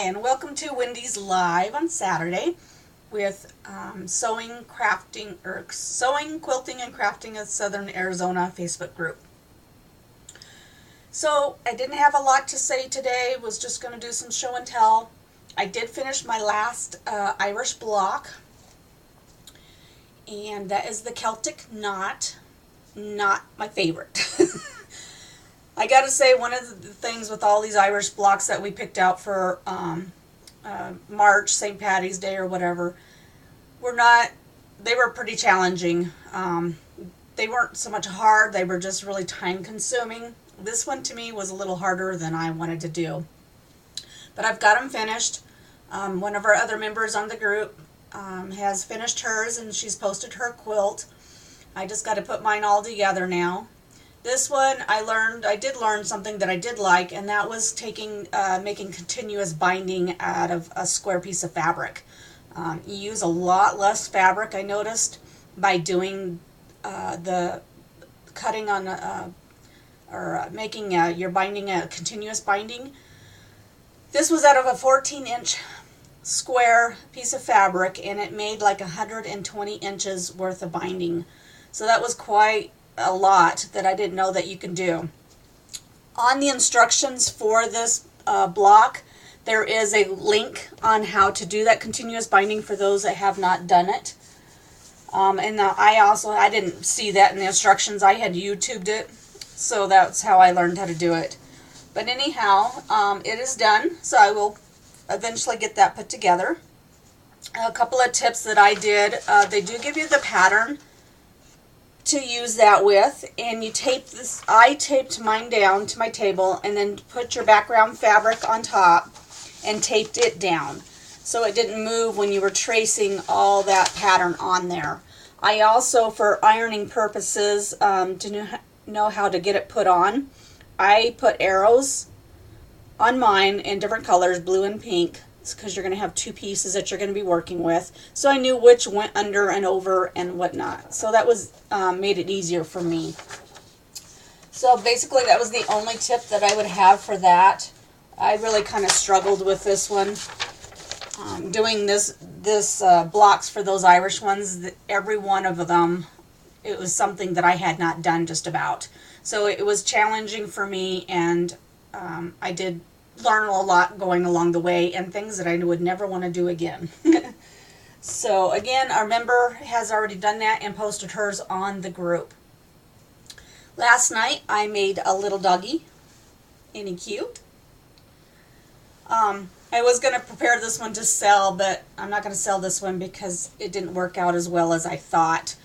Hi, and welcome to Wendy's Live on Saturday with Sewing, Quilting, and Crafting of Southern Arizona Facebook group. So I didn't have a lot to say today, was just going to do some show and tell. I did finish my last Irish block, and that is the Celtic knot. Not my favorite. I gotta say, one of the things with all these Irish blocks that we picked out for March, St. Patty's Day or whatever, they were pretty challenging. They weren't so much hard, they were just really time consuming. This one to me was a little harder than I wanted to do. But I've got them finished. One of our other members on the group has finished hers, and she's posted her quilt. I just got to put mine all together now. This one I did learn something that I did like, and that was making continuous binding out of a square piece of fabric. You use a lot less fabric, I noticed, by doing the cutting on making your binding a continuous binding. This was out of a 14-inch square piece of fabric, and it made like 120 inches worth of binding. So that was quite a lot that I didn't know that you can do. On the instructions for this block, there is a link on how to do that continuous binding for those that have not done it. I didn't see that in the instructions. I had YouTubed it, so that's how I learned how to do it. But anyhow, it is done, so I will eventually get that put together. A couple of tips that I did, they do give you the pattern to use that with, and you tape this. I taped mine down to my table and then put your background fabric on top and taped it down so it didn't move when you were tracing all that pattern on there. I also, for ironing purposes, to know how to get it put on, I put arrows on mine in different colors, blue and pink, because you're going to have two pieces that you're going to be working with. So I knew which went under and over and whatnot. So that was made it easier for me. So basically that was the only tip that I would have for that. I really kind of struggled with this one. Doing this blocks for those Irish ones, every one of them, it was something that I had not done just about. So it was challenging for me, and I did learn a lot going along the way, and things that I would never want to do again. So again, our member has already done that and posted hers on the group. Last night I made a little doggy. Isn't he cute? I was going to prepare this one to sell, but I'm not going to sell this one because it didn't work out as well as I thought.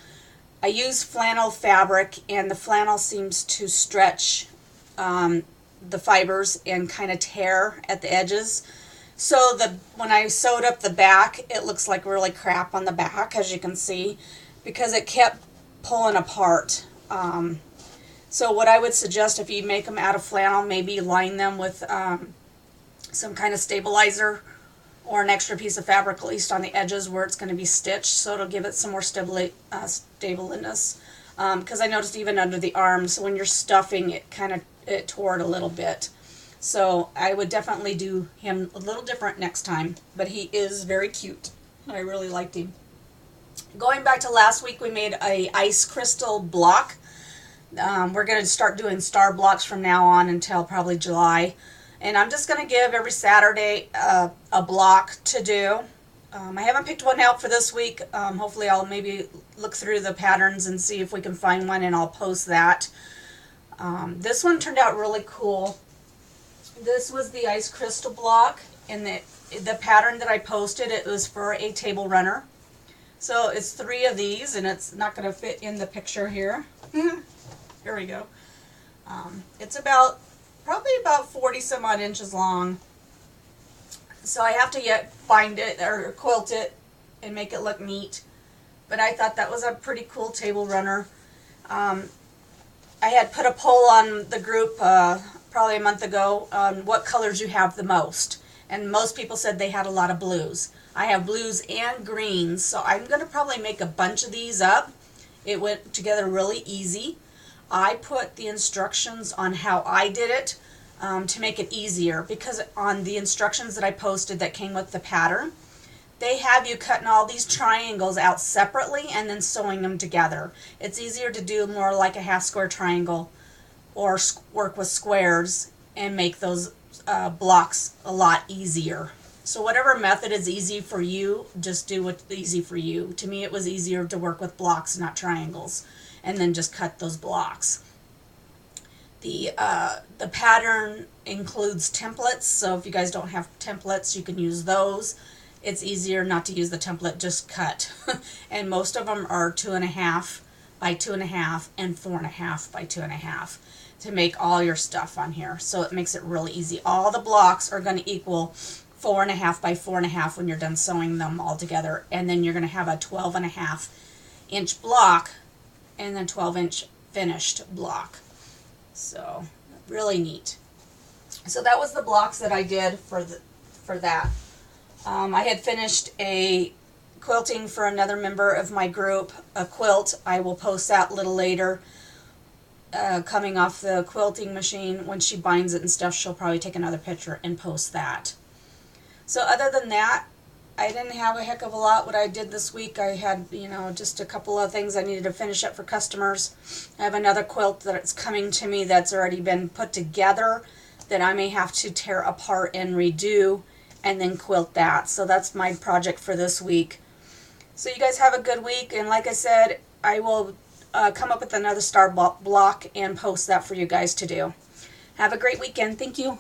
I used flannel fabric, and the flannel seems to stretch the fibers and kind of tear at the edges. So when I sewed up the back, it looks like really crap on the back, as you can see, because it kept pulling apart. So what I would suggest, if you make them out of flannel, maybe line them with some kind of stabilizer or an extra piece of fabric, at least on the edges where it's going to be stitched, so it'll give it some more stableness. Because I noticed even under the arms, when you're stuffing, it tore it a little bit. So I would definitely do him a little different next time, but he is very cute. I really liked him. Going back to last week, we made a ice crystal block. We're going to start doing star blocks from now on until probably July. And I'm just going to give every Saturday a block to do. I haven't picked one out for this week. Hopefully I'll maybe look through the patterns and see if we can find one, and I'll post that. This one turned out really cool. This was the ice crystal block, and the pattern that I posted, it was for a table runner. So it's 3 of these, and it's not going to fit in the picture here. Here we go. It's probably about 40 some odd inches long. So I have to yet find it or quilt it and make it look neat. But I thought that was a pretty cool table runner. I had put a poll on the group probably a month ago on what colors you have the most. And most people said they had a lot of blues. I have blues and greens, so I'm going to probably make a bunch of these up. It went together really easy. I put the instructions on how I did it to make it easier, because on the instructions that I posted that came with the pattern, they have you cutting all these triangles out separately and then sewing them together. It's easier to do more like a half square triangle or work with squares and make those blocks a lot easier. So whatever method is easy for you, just do what's easy for you. To me, it was easier to work with blocks, not triangles, and then just cut those blocks. The pattern includes templates, so if you guys don't have templates, you can use those. It's easier not to use the template, just cut. And most of them are 2.5 by 2.5 and 4.5 by 2.5 to make all your stuff on here. So it makes it really easy. All the blocks are going to equal 4.5 by 4.5 when you're done sewing them all together. And then you're going to have a 12.5 inch block and then 12-inch finished block. So really neat. So that was the blocks that I did for that. I had finished a quilting for another member of my group, a quilt. I will post that a little later. Coming off the quilting machine, when she binds it and stuff, she'll probably take another picture and post that. So other than that, I didn't have a heck of a lot what I did this week. I had, just a couple of things I needed to finish up for customers. I have another quilt that's coming to me that's already been put together that I may have to tear apart and redo and then quilt that. So that's my project for this week. So you guys have a good week, and like I said, I will come up with another star block and post that for you guys to do. Have a great weekend. Thank you.